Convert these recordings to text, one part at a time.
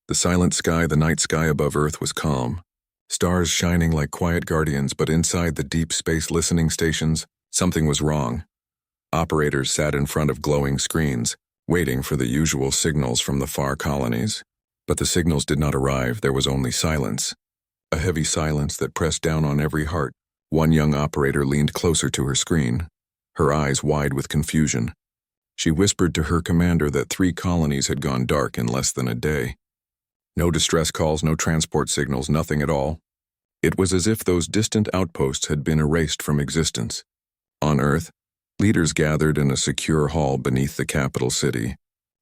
The silent sky, the night sky above Earth, was calm. Stars shining like quiet guardians, but inside the deep space listening stations, something was wrong. Operators sat in front of glowing screens, waiting for the usual signals from the far colonies. But the signals did not arrive. There was only silence. A heavy silence that pressed down on every heart. One young operator leaned closer to her screen, her eyes wide with confusion. She whispered to her commander that 3 colonies had gone dark in less than a day. No distress calls, no transport signals, nothing at all. It was as if those distant outposts had been erased from existence. On Earth, leaders gathered in a secure hall beneath the capital city.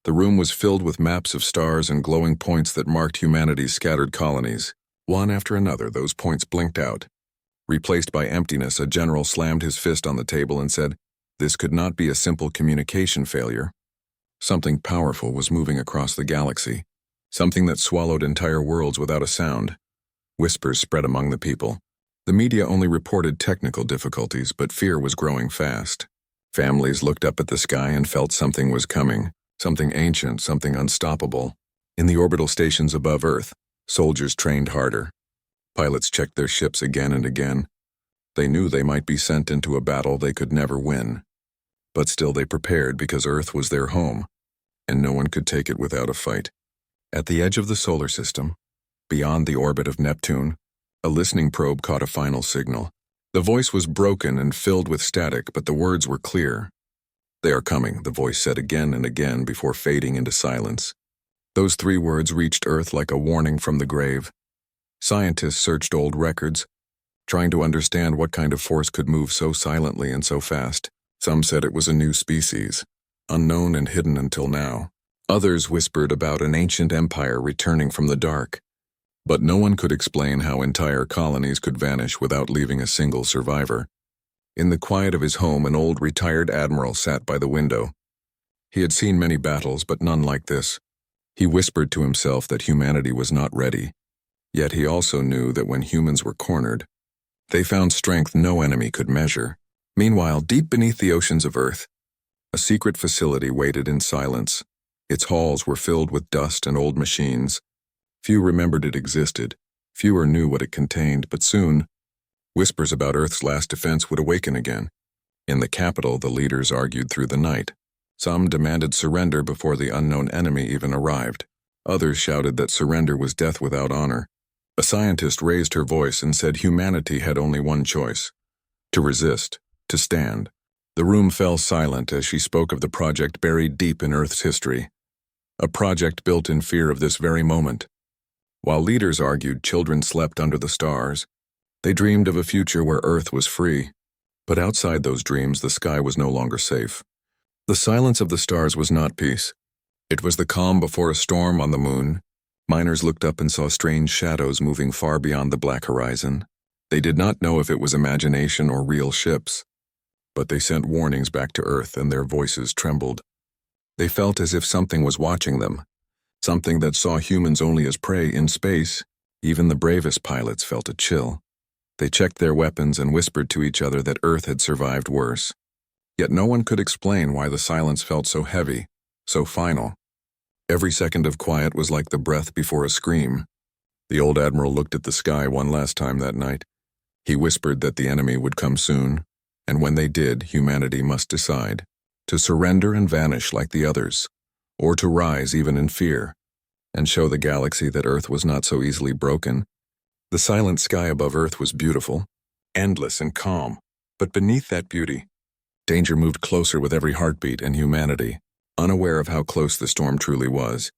The room was filled with maps of stars and glowing points that marked humanity's scattered colonies. One after another, those points blinked out. Replaced by emptiness, a general slammed his fist on the table and said, "This could not be a simple communication failure." Something powerful was moving across the galaxy, something that swallowed entire worlds without a sound. Whispers spread among the people. The media only reported technical difficulties, but fear was growing fast. Families looked up at the sky and felt something was coming, something ancient, something unstoppable. In the orbital stations above Earth, soldiers trained harder. Pilots checked their ships again and again. They knew they might be sent into a battle they could never win. But still they prepared because Earth was their home, and no one could take it without a fight. At the edge of the solar system, beyond the orbit of Neptune, a listening probe caught a final signal. The voice was broken and filled with static, but the words were clear. "They are coming," the voice said again and again before fading into silence. Those 3 words reached Earth like a warning from the grave. Scientists searched old records, trying to understand what kind of force could move so silently and so fast. Some said it was a new species, unknown and hidden until now. Others whispered about an ancient empire returning from the dark. But no one could explain how entire colonies could vanish without leaving a single survivor. In the quiet of his home, an old retired admiral sat by the window. He had seen many battles, but none like this. He whispered to himself that humanity was not ready. Yet he also knew that when humans were cornered, they found strength no enemy could measure. Meanwhile, deep beneath the oceans of Earth, a secret facility waited in silence. Its halls were filled with dust and old machines. Few remembered it existed. Fewer knew what it contained, but soon, whispers about Earth's last defense would awaken again. In the capital, the leaders argued through the night. Some demanded surrender before the unknown enemy even arrived. Others shouted that surrender was death without honor. A scientist raised her voice and said humanity had only one choice: to resist, to stand. The room fell silent as she spoke of the project buried deep in Earth's history. A project built in fear of this very moment. While leaders argued, children slept under the stars. They dreamed of a future where Earth was free. But outside those dreams, the sky was no longer safe. The silence of the stars was not peace. It was the calm before a storm on the moon. Miners looked up and saw strange shadows moving far beyond the black horizon. They did not know if it was imagination or real ships. But they sent warnings back to Earth, and their voices trembled. They felt as if something was watching them, something that saw humans only as prey in space. Even the bravest pilots felt a chill. They checked their weapons and whispered to each other that Earth had survived worse. Yet no one could explain why the silence felt so heavy, so final. Every second of quiet was like the breath before a scream. The old admiral looked at the sky one last time that night. He whispered that the enemy would come soon, and when they did, humanity must decide: to surrender and vanish like the others, or to rise even in fear, and show the galaxy that Earth was not so easily broken. The silent sky above Earth was beautiful, endless and calm, but beneath that beauty, danger moved closer with every heartbeat, and humanity, unaware of how close the storm truly was,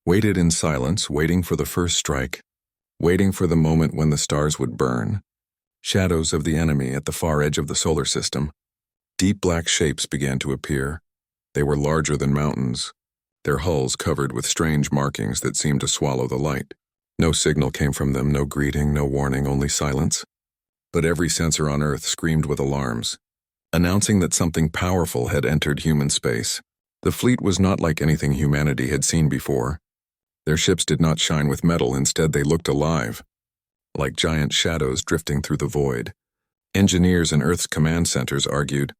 waited in silence, waiting for the first strike, waiting for the moment when the stars would burn. Shadows of the enemy at the far edge of the solar system. Deep black shapes began to appear. They were larger than mountains, their hulls covered with strange markings that seemed to swallow the light. No signal came from them, no greeting, no warning, only silence. But every sensor on Earth screamed with alarms, announcing that something powerful had entered human space. The fleet was not like anything humanity had seen before. Their ships did not shine with metal, instead they looked alive, like giant shadows drifting through the void. Engineers in Earth's command centers argued.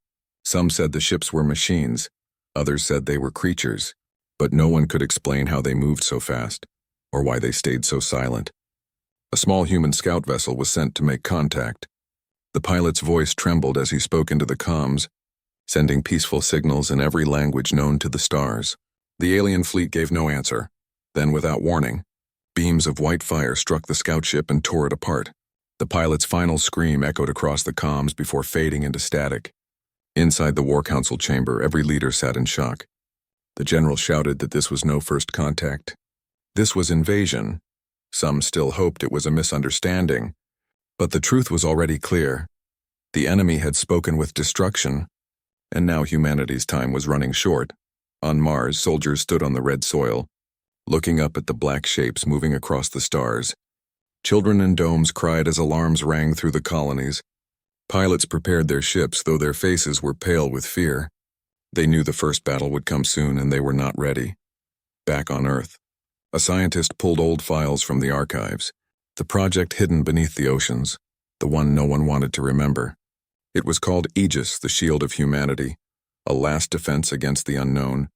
Some said the ships were machines, others said they were creatures, but no one could explain how they moved so fast. or why they stayed so silent. A small human scout vessel was sent to make contact. The pilot's voice trembled as he spoke into the comms, sending peaceful signals in every language known to the stars. The alien fleet gave no answer. Then, without warning, beams of white fire struck the scout ship and tore it apart. The pilot's final scream echoed across the comms before fading into static. Inside the War Council chamber, every leader sat in shock. The general shouted that this was no first contact. This was invasion. Some still hoped it was a misunderstanding. But the truth was already clear. The enemy had spoken with destruction, and now humanity's time was running short. On Mars, soldiers stood on the red soil, looking up at the black shapes moving across the stars. Children in domes cried as alarms rang through the colonies. Pilots prepared their ships, though their faces were pale with fear. They knew the first battle would come soon, and they were not ready. Back on Earth, a scientist pulled old files from the archives. The project hidden beneath the oceans, the one no one wanted to remember. It was called Aegis, the Shield of Humanity, a last defense against the unknown.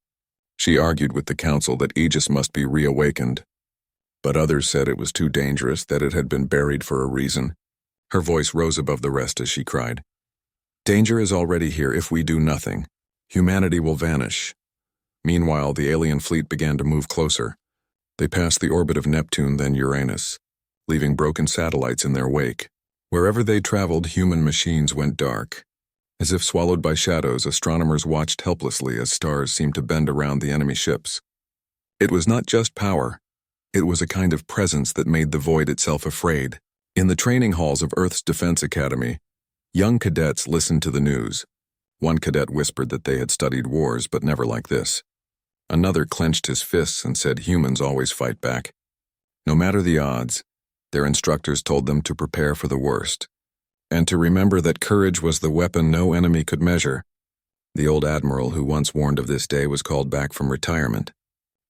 She argued with the council that Aegis must be reawakened, but others said it was too dangerous, that it had been buried for a reason. Her voice rose above the rest as she cried, "Danger is already here. If we do nothing, humanity will vanish." Meanwhile, the alien fleet began to move closer. They passed the orbit of Neptune, then Uranus, leaving broken satellites in their wake. Wherever they traveled, human machines went dark. As if swallowed by shadows, astronomers watched helplessly as stars seemed to bend around the enemy ships. It was not just power. It was a kind of presence that made the void itself afraid. In the training halls of Earth's Defense Academy, young cadets listened to the news. One cadet whispered that they had studied wars, but never like this. Another clenched his fists and said humans always fight back. No matter the odds, their instructors told them to prepare for the worst, and to remember that courage was the weapon no enemy could measure. The old admiral who once warned of this day was called back from retirement.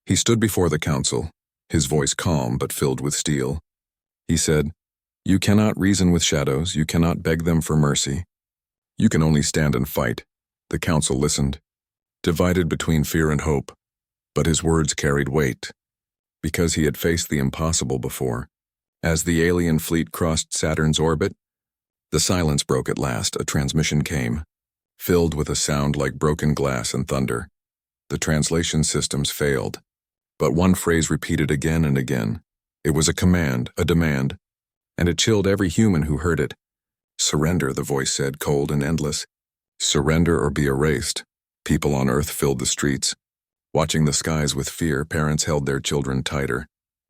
He stood before the council, his voice calm but filled with steel. He said, "You cannot reason with shadows, you cannot beg them for mercy. You can only stand and fight." The council listened, divided between fear and hope, but his words carried weight, because he had faced the impossible before. As the alien fleet crossed Saturn's orbit, the silence broke at last. A transmission came, filled with a sound like broken glass and thunder. The translation systems failed, but one phrase repeated again and again. It was a command, a demand, and it chilled every human who heard it. "Surrender," the voice said, cold and endless. "Surrender or be erased." People on Earth filled the streets. Watching the skies with fear, parents held their children tighter.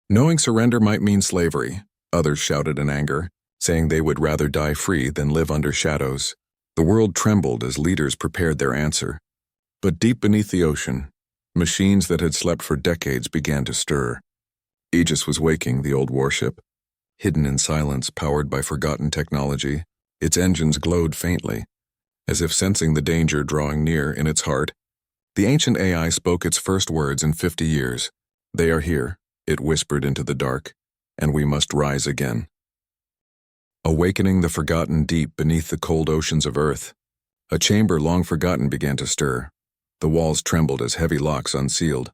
Knowing surrender might mean slavery, others shouted in anger, saying they would rather die free than live under shadows. The world trembled as leaders prepared their answer. But deep beneath the ocean, machines that had slept for decades began to stir. Aegis was waking, the old warship. Hidden in silence, powered by forgotten technology, its engines glowed faintly, as if sensing the danger drawing near in its heart. The ancient AI spoke its first words in 50 years. "They are here," it whispered into the dark, "and we must rise again." Awakening the forgotten deep beneath the cold oceans of Earth, a chamber long forgotten began to stir. The walls trembled as heavy locks unsealed,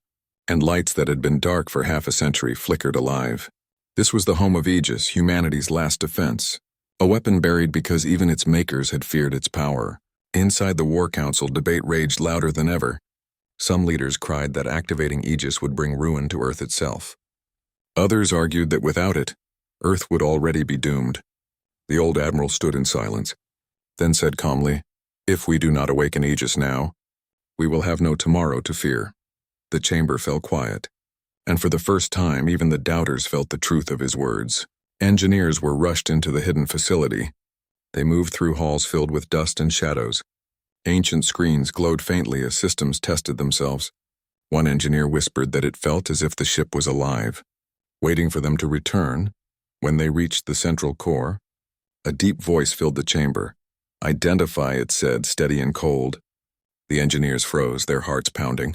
and lights that had been dark for half a century flickered alive. This was the home of Aegis, humanity's last defense, a weapon buried because even its makers had feared its power. Inside the War Council, debate raged louder than ever. Some leaders cried that activating Aegis would bring ruin to Earth itself. Others argued that without it, Earth would already be doomed. The old admiral stood in silence, then said calmly, "If we do not awaken Aegis now, we will have no tomorrow to fear." The chamber fell quiet, and for the first time even the doubters felt the truth of his words. Engineers were rushed into the hidden facility. They moved through halls filled with dust and shadows. Ancient screens glowed faintly as systems tested themselves. One engineer whispered that it felt as if the ship was alive, waiting for them to return. When they reached the central core, a deep voice filled the chamber. "Identify," it said, steady and cold. The engineers froze, their hearts pounding.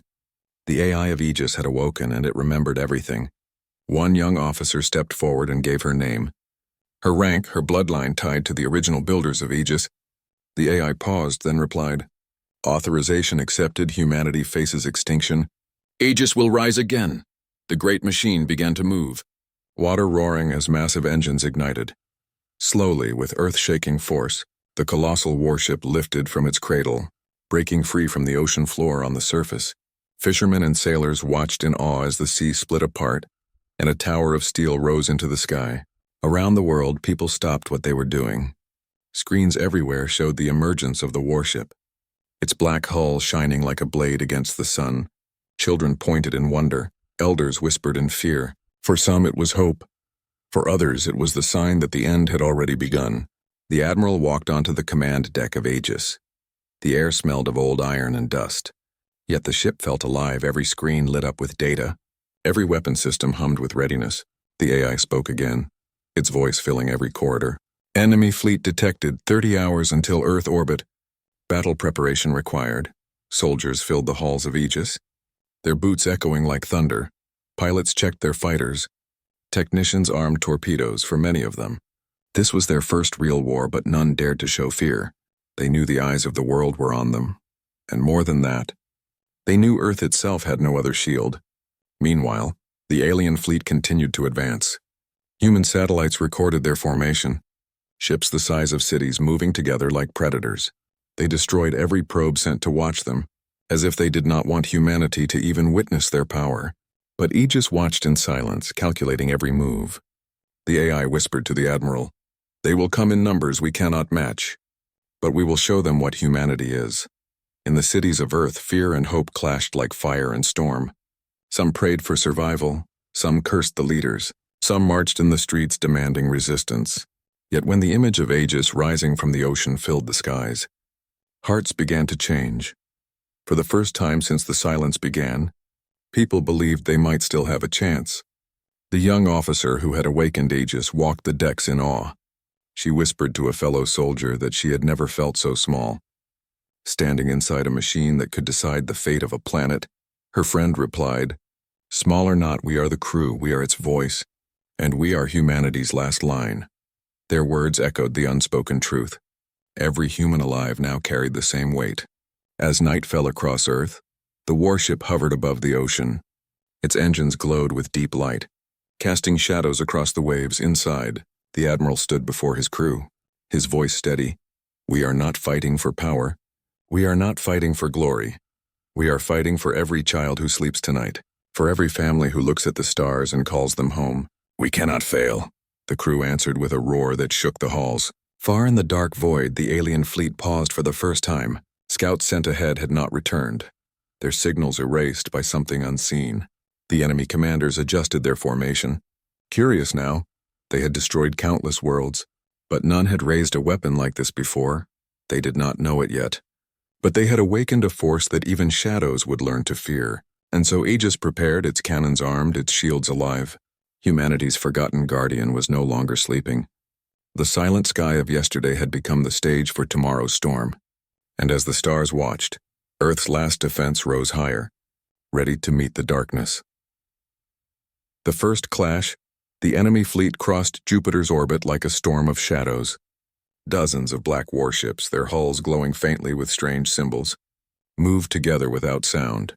The AI of Aegis had awoken, and it remembered everything. One young officer stepped forward and gave her name. Her rank, her bloodline tied to the original builders of Aegis. The AI paused, then replied, "Authorization accepted. Humanity faces extinction. Aegis will rise again." The great machine began to move, water roaring as massive engines ignited. Slowly, with earth-shaking force, the colossal warship lifted from its cradle, breaking free from the ocean floor on the surface. Fishermen and sailors watched in awe as the sea split apart, and a tower of steel rose into the sky. Around the world, people stopped what they were doing. Screens everywhere showed the emergence of the warship, its black hull shining like a blade against the sun. Children pointed in wonder, elders whispered in fear. For some it was hope. For others it was the sign that the end had already begun. The admiral walked onto the command deck of Aegis. The air smelled of old iron and dust. Yet the ship felt alive, every screen lit up with data. Every weapon system hummed with readiness. The AI spoke again, its voice filling every corridor. Enemy fleet detected, 30 hours until Earth orbit. Battle preparation required. Soldiers filled the halls of Aegis, their boots echoing like thunder. Pilots checked their fighters. Technicians armed torpedoes for many of them. This was their first real war, but none dared to show fear. They knew the eyes of the world were on them. And more than that, they knew Earth itself had no other shield. Meanwhile, the alien fleet continued to advance. Human satellites recorded their formation. Ships the size of cities moving together like predators. They destroyed every probe sent to watch them, as if they did not want humanity to even witness their power. But Aegis watched in silence, calculating every move. The AI whispered to the admiral, "They will come in numbers we cannot match. But we will show them what humanity is." In the cities of Earth, fear and hope clashed like fire and storm. Some prayed for survival, some cursed the leaders, some marched in the streets demanding resistance. Yet when the image of Aegis rising from the ocean filled the skies, hearts began to change. For the first time since the silence began, people believed they might still have a chance. The young officer who had awakened Aegis walked the decks in awe. She whispered to a fellow soldier that she had never felt so small. Standing inside a machine that could decide the fate of a planet, her friend replied, "Small or not, we are the crew, we are its voice, and we are humanity's last line." Their words echoed the unspoken truth. Every human alive now carried the same weight. As night fell across Earth, the warship hovered above the ocean. Its engines glowed with deep light, casting shadows across the waves. Inside, the admiral stood before his crew, his voice steady. "We are not fighting for power. We are not fighting for glory. We are fighting for every child who sleeps tonight, for every family who looks at the stars and calls them home. We cannot fail," the crew answered with a roar that shook the halls. Far in the dark void, the alien fleet paused for the first time. Scouts sent ahead had not returned, their signals erased by something unseen. The enemy commanders adjusted their formation. Curious now, they had destroyed countless worlds, but none had raised a weapon like this before. They did not know it yet. But they had awakened a force that even shadows would learn to fear. And so Aegis prepared, its cannons armed, its shields alive. Humanity's forgotten guardian was no longer sleeping. The silent sky of yesterday had become the stage for tomorrow's storm. And as the stars watched, Earth's last defense rose higher, ready to meet the darkness. The first clash, the enemy fleet crossed Jupiter's orbit like a storm of shadows. Dozens of black warships, their hulls glowing faintly with strange symbols, moved together without sound.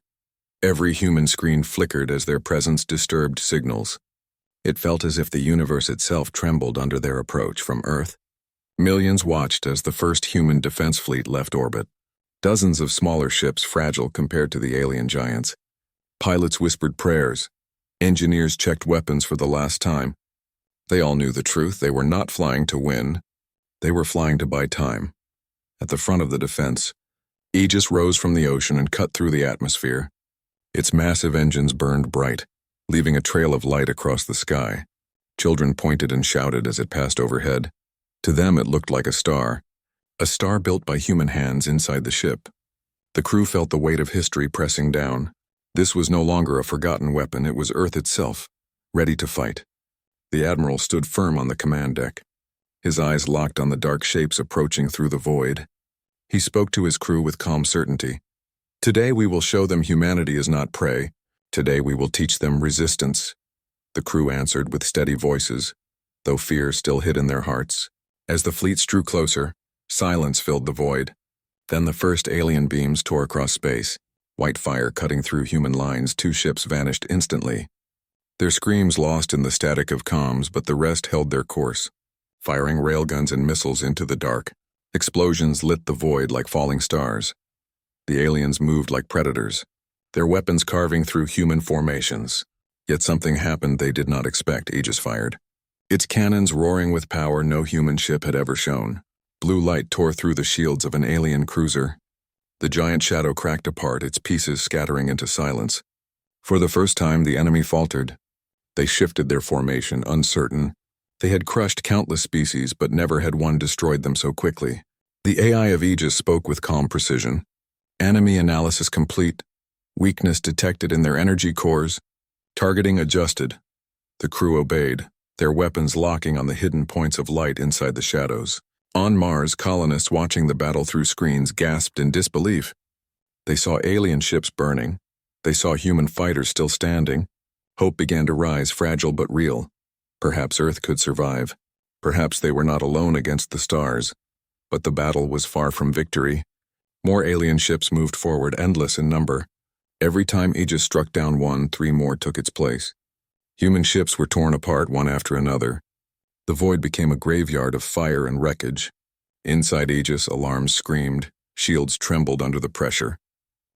Every human screen flickered as their presence disturbed signals. It felt as if the universe itself trembled under their approach from Earth. Millions watched as the first human defense fleet left orbit. Dozens of smaller ships, fragile compared to the alien giants. Pilots whispered prayers. Engineers checked weapons for the last time. They all knew the truth. They were not flying to win. They were flying to buy time. At the front of the defense, Aegis rose from the ocean and cut through the atmosphere. Its massive engines burned bright, leaving a trail of light across the sky. Children pointed and shouted as it passed overhead. To them it looked like a star built by human hands inside the ship. The crew felt the weight of history pressing down. This was no longer a forgotten weapon, it was Earth itself, ready to fight. The admiral stood firm on the command deck, his eyes locked on the dark shapes approaching through the void. He spoke to his crew with calm certainty. "Today we will show them humanity is not prey. Today we will teach them resistance." The crew answered with steady voices, though fear still hid in their hearts. As the fleets drew closer, silence filled the void. Then the first alien beams tore across space, white fire cutting through human lines. 2 ships vanished instantly. Their screams lost in the static of comms, but the rest held their course, firing railguns and missiles into the dark. Explosions lit the void like falling stars. The aliens moved like predators, their weapons carving through human formations. Yet something happened they did not expect. Aegis fired, its cannons roaring with power no human ship had ever shown. Blue light tore through the shields of an alien cruiser. The giant shadow cracked apart, its pieces scattering into silence. For the first time, the enemy faltered. They shifted their formation, uncertain. They had crushed countless species, but never had one destroyed them so quickly. The AI of Aegis spoke with calm precision. Enemy analysis complete. Weakness detected in their energy cores. Targeting adjusted. The crew obeyed, their weapons locking on the hidden points of light inside the shadows. On Mars, colonists watching the battle through screens gasped in disbelief. They saw alien ships burning. They saw human fighters still standing. Hope began to rise, fragile but real. Perhaps Earth could survive. Perhaps they were not alone against the stars. But the battle was far from victory. More alien ships moved forward, endless in number. Every time Aegis struck down one, 3 more took its place. Human ships were torn apart one after another. The void became a graveyard of fire and wreckage. Inside Aegis, alarms screamed, shields trembled under the pressure.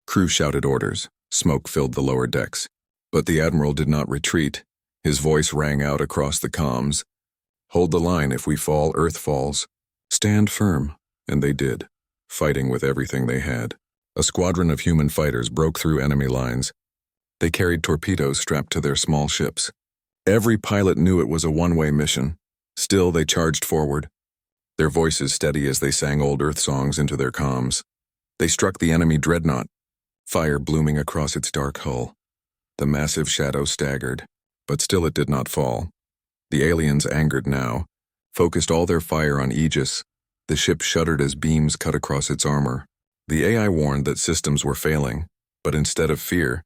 Crew shouted orders, smoke filled the lower decks. But the Admiral did not retreat. His voice rang out across the comms. Hold the line, if we fall, Earth falls. Stand firm, and they did, fighting with everything they had. A squadron of human fighters broke through enemy lines. They carried torpedoes strapped to their small ships. Every pilot knew it was a one-way mission. Still, they charged forward, their voices steady as they sang old Earth songs into their comms. They struck the enemy dreadnought, fire blooming across its dark hull. The massive shadow staggered, but still it did not fall. The aliens, angered now, focused all their fire on Aegis. The ship shuddered as beams cut across its armor. The AI warned that systems were failing, but instead of fear,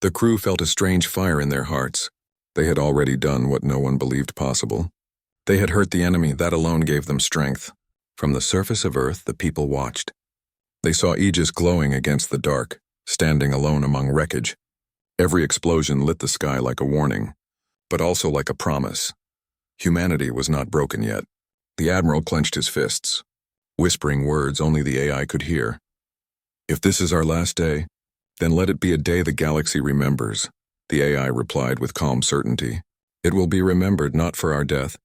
the crew felt a strange fire in their hearts. They had already done what no one believed possible. They had hurt the enemy, that alone gave them strength. From the surface of Earth, the people watched. They saw Aegis glowing against the dark, standing alone among wreckage. Every explosion lit the sky like a warning, but also like a promise. Humanity was not broken yet. The Admiral clenched his fists, whispering words only the AI could hear. If this is our last day, then let it be a day the galaxy remembers. The AI replied with calm certainty. It will be remembered not for our death,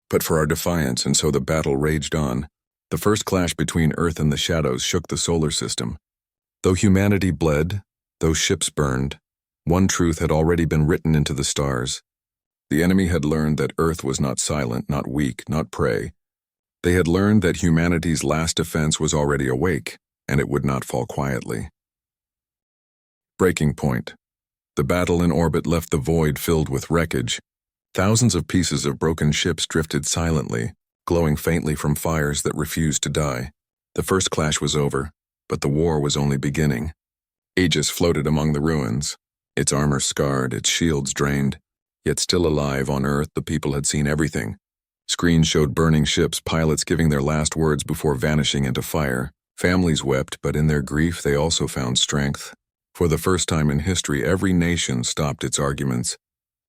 but for our defiance, and so the battle raged on. The first clash between Earth and the shadows shook the solar system. Though humanity bled, though ships burned, one truth had already been written into the stars. The enemy had learned that Earth was not silent, not weak, not prey. They had learned that humanity's last defense was already awake, and it would not fall quietly. Breaking point. The battle in orbit left the void filled with wreckage. Thousands of pieces of broken ships drifted silently, glowing faintly from fires that refused to die. The first clash was over, but the war was only beginning. Aegis floated among the ruins, its armor scarred, its shields drained. Yet still alive on Earth, the people had seen everything. Screens showed burning ships, pilots giving their last words before vanishing into fire. Families wept, but in their grief they also found strength. For the first time in history, every nation stopped its arguments,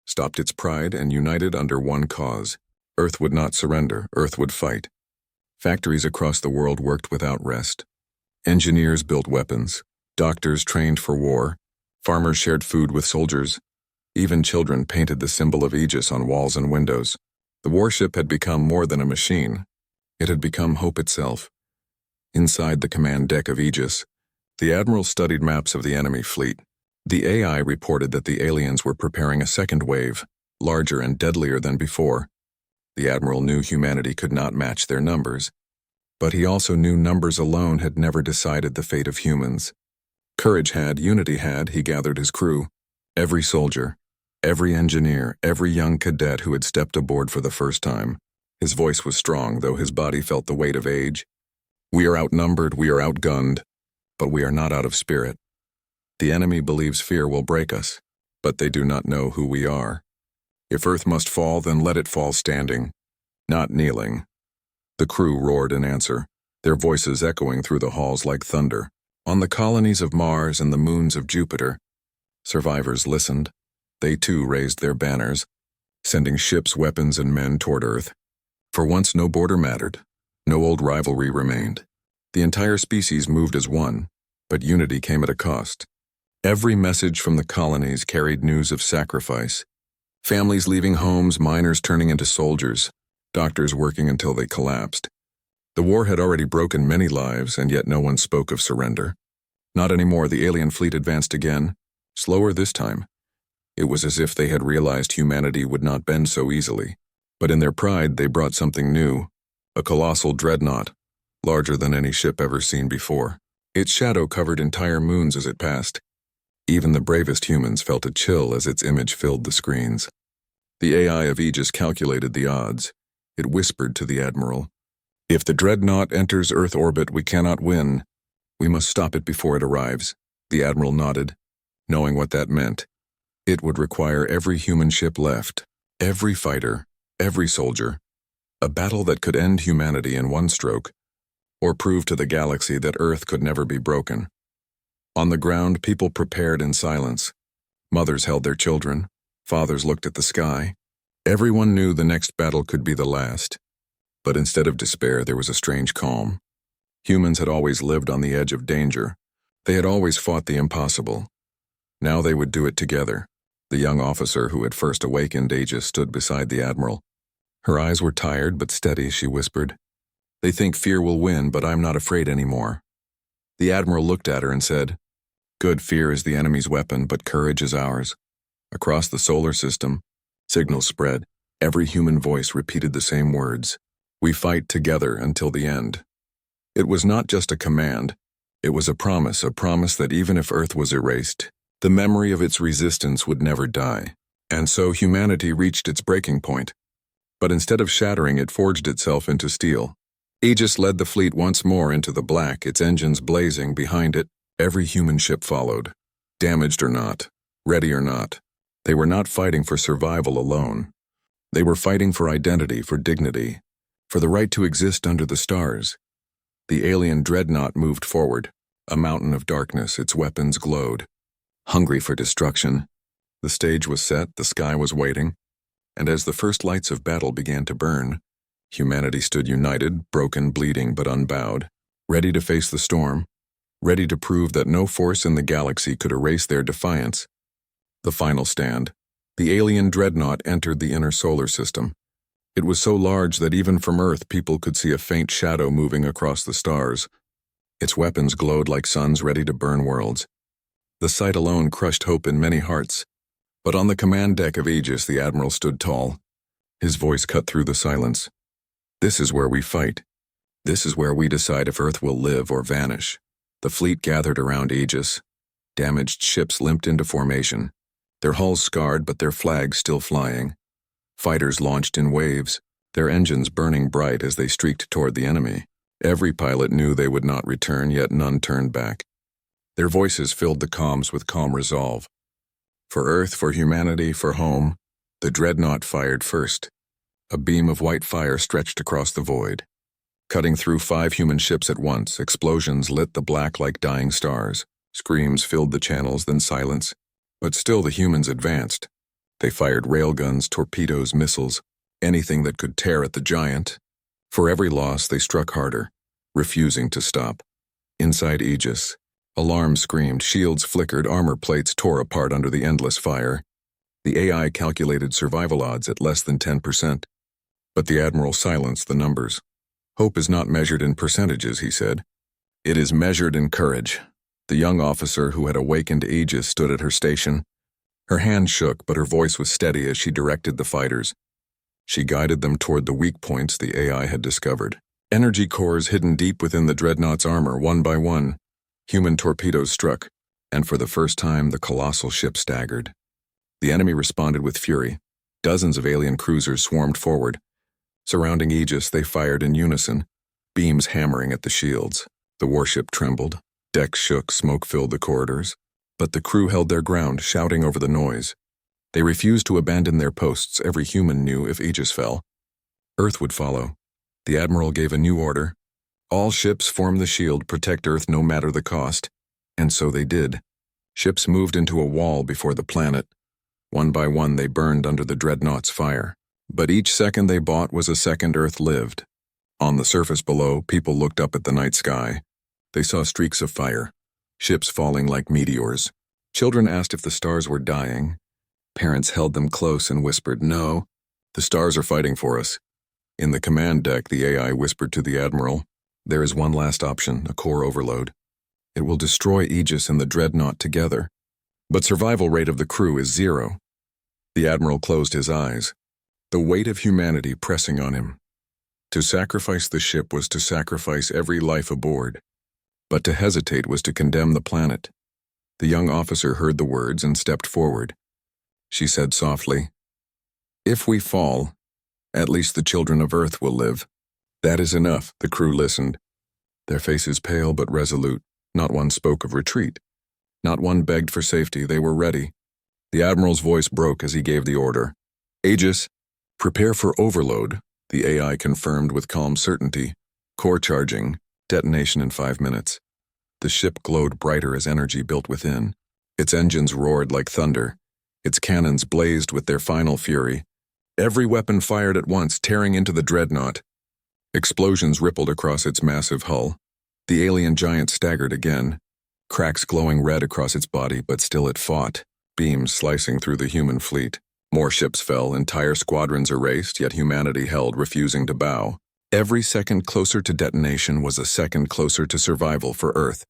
stopped its pride, and united under one cause. Earth would not surrender, Earth would fight. Factories across the world worked without rest. Engineers built weapons, doctors trained for war, farmers shared food with soldiers. Even children painted the symbol of Aegis on walls and windows. The warship had become more than a machine. It had become hope itself. Inside the command deck of Aegis, the Admiral studied maps of the enemy fleet. The AI reported that the aliens were preparing a second wave, larger and deadlier than before. The Admiral knew humanity could not match their numbers, but he also knew numbers alone had never decided the fate of humans. Courage had, unity had, he gathered his crew. Every soldier, every engineer, every young cadet who had stepped aboard for the first time. His voice was strong, though his body felt the weight of age. We are outnumbered, we are outgunned, but we are not out of spirit. The enemy believes fear will break us, but they do not know who we are. If Earth must fall, then let it fall standing, not kneeling. The crew roared in answer, their voices echoing through the halls like thunder. On the colonies of Mars and the moons of Jupiter, survivors listened. They too raised their banners, sending ships, weapons, and men toward Earth. For once, no border mattered. No old rivalry remained. The entire species moved as one, but unity came at a cost. Every message from the colonies carried news of sacrifice. Families leaving homes, miners turning into soldiers, doctors working until they collapsed. The war had already broken many lives, and yet no one spoke of surrender. Not anymore. The alien fleet advanced again, slower this time. It was as if they had realized humanity would not bend so easily. But in their pride, they brought something new, a colossal dreadnought, larger than any ship ever seen before. Its shadow covered entire moons as it passed. Even the bravest humans felt a chill as its image filled the screens. The AI of Aegis calculated the odds. It whispered to the Admiral, "If the dreadnought enters Earth orbit, we cannot win. We must stop it before it arrives." The Admiral nodded, knowing what that meant. It would require every human ship left, every fighter, every soldier. A battle that could end humanity in one stroke, or prove to the galaxy that Earth could never be broken. On the ground, people prepared in silence. Mothers held their children. Fathers looked at the sky. Everyone knew the next battle could be the last. But instead of despair, there was a strange calm. Humans had always lived on the edge of danger. They had always fought the impossible. Now they would do it together. The young officer who had first awakened Aegis stood beside the Admiral. Her eyes were tired but steady, she whispered. "They think fear will win, but I'm not afraid anymore." The Admiral looked at her and said, "Good, fear is the enemy's weapon, but courage is ours." Across the solar system, signals spread. Every human voice repeated the same words. "We fight together until the end." It was not just a command. It was a promise that even if Earth was erased, the memory of its resistance would never die. And so humanity reached its breaking point. But instead of shattering, it forged itself into steel. Aegis led the fleet once more into the black, its engines blazing behind it. Every human ship followed. Damaged or not, ready or not. They were not fighting for survival alone. They were fighting for identity, for dignity, for the right to exist under the stars. The alien dreadnought moved forward, a mountain of darkness, its weapons glowed. Hungry for destruction. The stage was set, the sky was waiting, and as the first lights of battle began to burn, humanity stood united, broken, bleeding, but unbowed, ready to face the storm, ready to prove that no force in the galaxy could erase their defiance. The final stand. The alien dreadnought entered the inner solar system. It was so large that even from Earth people could see a faint shadow moving across the stars. Its weapons glowed like suns ready to burn worlds. The sight alone crushed hope in many hearts. But on the command deck of Aegis, the Admiral stood tall. His voice cut through the silence. "This is where we fight. This is where we decide if Earth will live or vanish." The fleet gathered around Aegis. Damaged ships limped into formation, their hulls scarred but their flags still flying. Fighters launched in waves, their engines burning bright as they streaked toward the enemy. Every pilot knew they would not return, yet none turned back. Their voices filled the comms with calm resolve. For Earth, for humanity, for home, the dreadnought fired first. A beam of white fire stretched across the void. Cutting through 5 human ships at once, explosions lit the black like dying stars. Screams filled the channels, then silence. But still the humans advanced. They fired railguns, torpedoes, missiles, anything that could tear at the giant. For every loss, they struck harder, refusing to stop. Inside Aegis, alarms screamed, shields flickered, armor plates tore apart under the endless fire. The AI calculated survival odds at less than 10%. But the Admiral silenced the numbers. "Hope is not measured in percentages," he said. "It is measured in courage." The young officer who had awakened Aegis stood at her station. Her hand shook, but her voice was steady as she directed the fighters. She guided them toward the weak points the AI had discovered. Energy cores hidden deep within the dreadnought's armor, one by one. Human torpedoes struck, and for the first time the colossal ship staggered. The enemy responded with fury. Dozens of alien cruisers swarmed forward. Surrounding Aegis, they fired in unison, beams hammering at the shields. The warship trembled. Decks shook, smoke filled the corridors. But the crew held their ground, shouting over the noise. They refused to abandon their posts. Every human knew if Aegis fell, Earth would follow. The Admiral gave a new order. All ships form the shield, protect Earth no matter the cost. And so they did. Ships moved into a wall before the planet. One by one they burned under the dreadnought's fire. But each second they bought was a second Earth lived. On the surface below, people looked up at the night sky. They saw streaks of fire, ships falling like meteors. Children asked if the stars were dying. Parents held them close and whispered, "No, the stars are fighting for us." In the command deck, the AI whispered to the Admiral, "There is one last option, a core overload. It will destroy Aegis and the dreadnought together. But survival rate of the crew is 0. The Admiral closed his eyes, the weight of humanity pressing on him. To sacrifice the ship was to sacrifice every life aboard. But to hesitate was to condemn the planet. The young officer heard the words and stepped forward. She said softly, "If we fall, at least the children of Earth will live." "That is enough," the crew listened. Their faces pale but resolute. Not one spoke of retreat. Not one begged for safety. They were ready. The Admiral's voice broke as he gave the order. "Aegis, prepare for overload," the AI confirmed with calm certainty. "Core charging, detonation in 5 minutes." The ship glowed brighter as energy built within. Its engines roared like thunder. Its cannons blazed with their final fury. Every weapon fired at once, tearing into the dreadnought. Explosions rippled across its massive hull. The alien giant staggered again, cracks glowing red across its body, but still it fought, beams slicing through the human fleet. More ships fell, entire squadrons erased, yet humanity held, refusing to bow. Every second closer to detonation was a second closer to survival for Earth.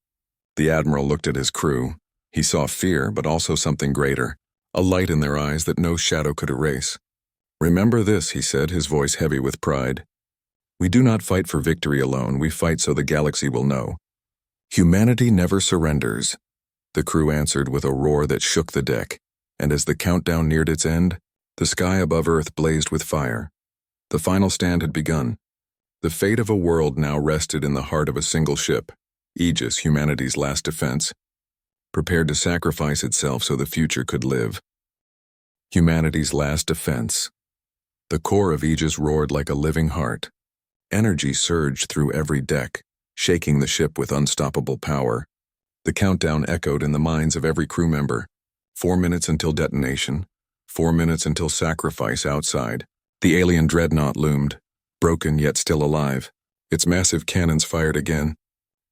The Admiral looked at his crew. He saw fear, but also something greater, a light in their eyes that no shadow could erase. "Remember this," he said, his voice heavy with pride. "We do not fight for victory alone, we fight so the galaxy will know. Humanity never surrenders." The crew answered with a roar that shook the deck, and as the countdown neared its end, the sky above Earth blazed with fire. The final stand had begun. The fate of a world now rested in the heart of a single ship, Aegis, humanity's last defense, prepared to sacrifice itself so the future could live. Humanity's last defense. The core of Aegis roared like a living heart. Energy surged through every deck, shaking the ship with unstoppable power. The countdown echoed in the minds of every crew member. 4 minutes until detonation, 4 minutes until sacrifice outside. The alien dreadnought loomed, broken yet still alive. Its massive cannons fired again.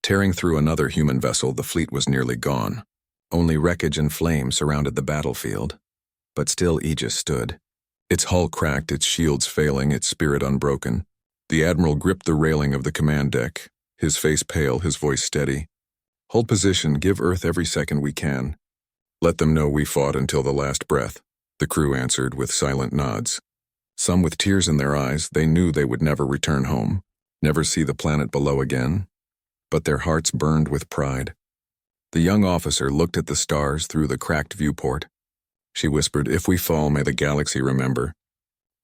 Tearing through another human vessel, the fleet was nearly gone. Only wreckage and flame surrounded the battlefield. But still Aegis stood. Its hull cracked, its shields failing, its spirit unbroken. The Admiral gripped the railing of the command deck, his face pale, his voice steady. "Hold position, give Earth every second we can. Let them know we fought until the last breath," the crew answered with silent nods. Some with tears in their eyes, they knew they would never return home, never see the planet below again. But their hearts burned with pride. The young officer looked at the stars through the cracked viewport. She whispered, "If we fall, may the galaxy remember.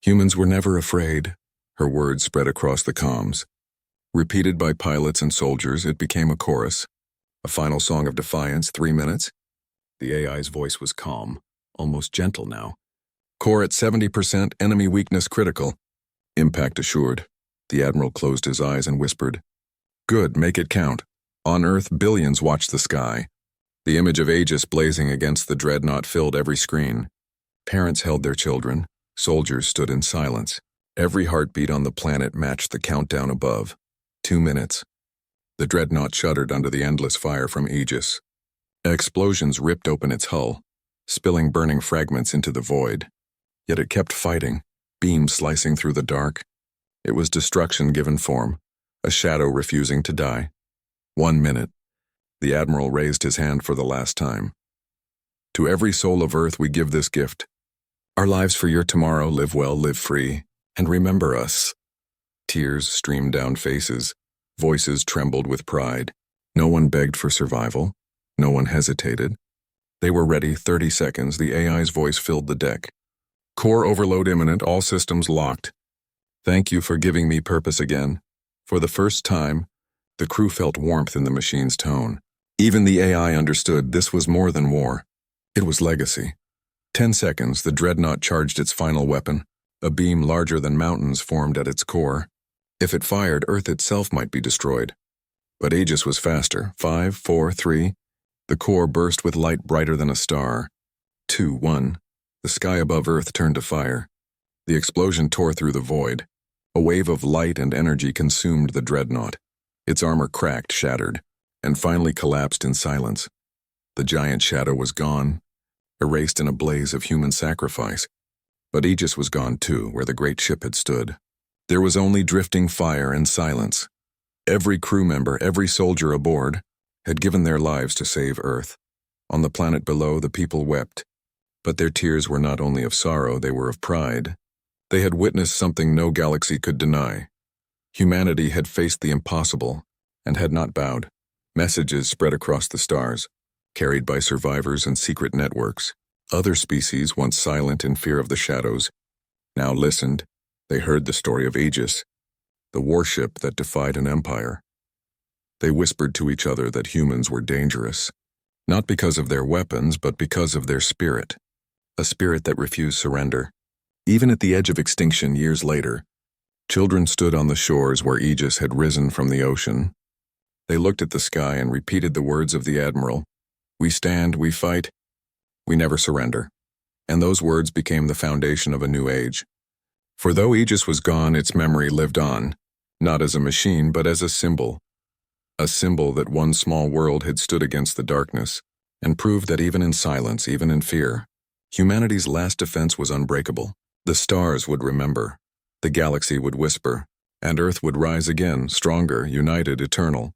Humans were never afraid." Her words spread across the comms. Repeated by pilots and soldiers, it became a chorus. A final song of defiance, 3 minutes. The AI's voice was calm, almost gentle now. "Core at 70%, enemy weakness critical." Impact assured. The Admiral closed his eyes and whispered, "Good, make it count. On Earth, billions watched the sky." The image of Aegis blazing against the dreadnought filled every screen. Parents held their children. Soldiers stood in silence. Every heartbeat on the planet matched the countdown above. 2 minutes. The dreadnought shuddered under the endless fire from Aegis. Explosions ripped open its hull, spilling burning fragments into the void. Yet it kept fighting, beams slicing through the dark. It was destruction given form, a shadow refusing to die. 1 minute. The Admiral raised his hand for the last time. "To every soul of Earth we give this gift. Our lives for your tomorrow, live well, live free, and remember us." Tears streamed down faces, voices trembled with pride. No one begged for survival. No one hesitated. They were ready. 30 seconds, the AI's voice filled the deck. "Core overload imminent, all systems locked. Thank you for giving me purpose again." For the first time, the crew felt warmth in the machine's tone. Even the AI understood this was more than war. It was legacy. 10 seconds, the dreadnought charged its final weapon. A beam larger than mountains formed at its core. If it fired, Earth itself might be destroyed. But Aegis was faster. 5, 4, 3. The core burst with light brighter than a star. 2, 1. The sky above Earth turned to fire. The explosion tore through the void. A wave of light and energy consumed the dreadnought. Its armor cracked, shattered, and finally collapsed in silence. The giant shadow was gone, erased in a blaze of human sacrifice. But Aegis was gone too, where the great ship had stood. There was only drifting fire and silence. Every crew member, every soldier aboard, had given their lives to save Earth. On the planet below, the people wept. But their tears were not only of sorrow, they were of pride. They had witnessed something no galaxy could deny. Humanity had faced the impossible and had not bowed. Messages spread across the stars, carried by survivors and secret networks. Other species, once silent in fear of the shadows, now listened. They heard the story of Aegis, the warship that defied an empire. They whispered to each other that humans were dangerous, not because of their weapons, but because of their spirit, a spirit that refused surrender. Even at the edge of extinction years later, children stood on the shores where Aegis had risen from the ocean. They looked at the sky and repeated the words of the Admiral, "We stand, we fight, we never surrender." And those words became the foundation of a new age. For though Aegis was gone, its memory lived on, not as a machine, but as a symbol that one small world had stood against the darkness, and proved that even in silence, even in fear, humanity's last defense was unbreakable. The stars would remember, the galaxy would whisper, and Earth would rise again, stronger, united, eternal.